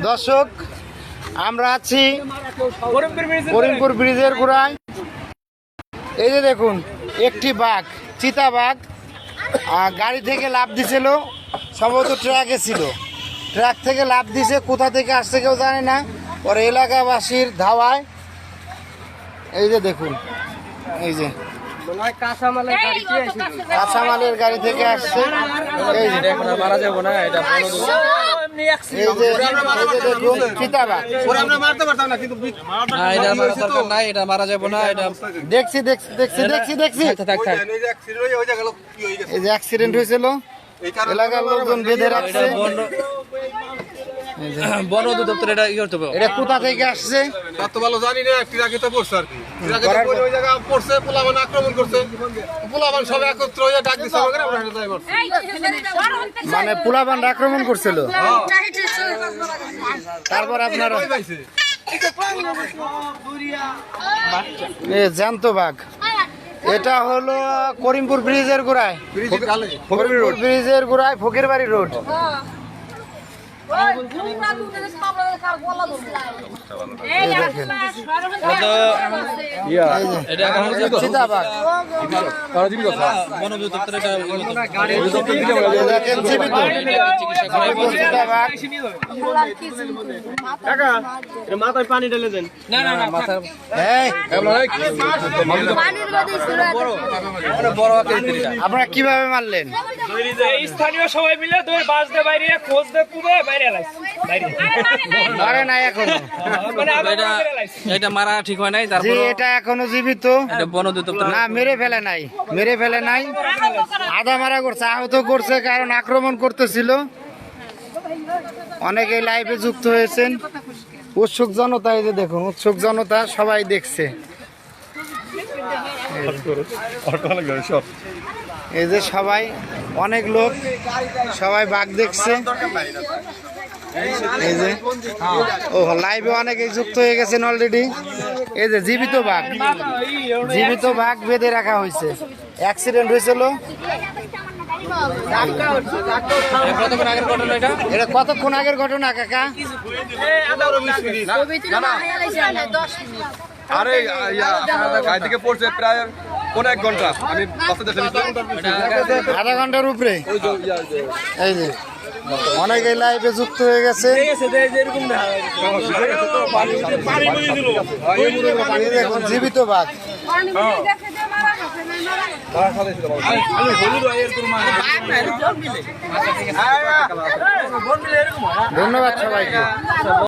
দর্শক, আমরা আছি করিমপুর ব্রিজের গোড়ায়। এই যে দেখুন, একটি বাঘ, চিতা বাঘ গাড়ি থেকে লাফ দিছিল, সম্ভবত ট্রাকে ছিল। ট্রাক থেকে লাফ দিছে, কোথা থেকে আসছে কেউ জানে না। ওর এলাকাবাসীর ধাওয়ায় এই যে দেখুন, এই যে কাঁচামালের গাড়ি থেকে আসছে। এই যে মারা যাবো না, এটা দেখুন চিতাবাঘ। এটা মারা যাবো না, এটা দেখছি দেখছি দেখছি দেখছি দেখছি এই যে অ্যাক্সিডেন্ট হয়েছিল, এলাকার লোকজন বেঁধে রাখছে। বন অধিদপ্তর এটা ই করতে হবে। এটা কোথা থেকে আসছে তো ভালো জানি না, ট্রাকে তো পড়ছে আর কি। ট্রাকে তো ওই জায়গা পড়ছে, পোলাবান আক্রমণ করছে, পোলাবান সব একত্র হয়ে ডাক দিছে আমাকে, আমরা যাই মারছি। মানে পোলাবান আক্রমণ করছিল, তারপর আপনারা জ্যান্ত বাঘ। এটা হলো করিমপুর ব্রিজের গোড়ায়, করিমপুর ব্রিজের গোড়ায় ফকির বাড়ি রোড। চিতাবাঘ মাথায় পানি ঢেলে দেন। না না না, মাথার আপনারা কিভাবে মারলেন? স্থানীয় সবাই মিলে দুই বাস দিয়ে বাইরে খোঁজ দিয়ে পুবে বাইরে লাইছে বাইরে মারে নাই এখনো, মানে এটা মারা ঠিক হয় নাই। যে তারপর এটা এখনো জীবিত এটা বন অধিদপ্তর না, মেরে ফেলে নাই, মেরে ফেলে নাই, আধা মারা করছে, আহত করছে, কারণ আক্রমণ করতেছিল। অনেকে লাইভে যুক্ত হয়েছেন, উৎসুক জনতা। এই যে দেখুন, উৎসুক জনতা সবাই দেখছে। এই যে সবাই, অনেক লোক, সবাই বাঘ দেখছে। এই যে ও লাইভে অনেকে যুক্ত হয়ে গেছেন অলরেডি। এই যে জীবিত বাঘ, জীবিত বাঘ বেঁধে রাখা হয়েছে। অ্যাক্সিডেন্ট হয়েছিল। এটা কতক্ষণ আগের ঘটনা কাকা? আরে থেকে পড়ছে প্রায় 1 ঘন্টা। আমি আধা ঘন্টার উপরে। এই যে অনেকে লাইভে যুক্ত হয়ে গেছে। দেখুন জীবিত বাঘ। ধন্যবাদ সবাইকে।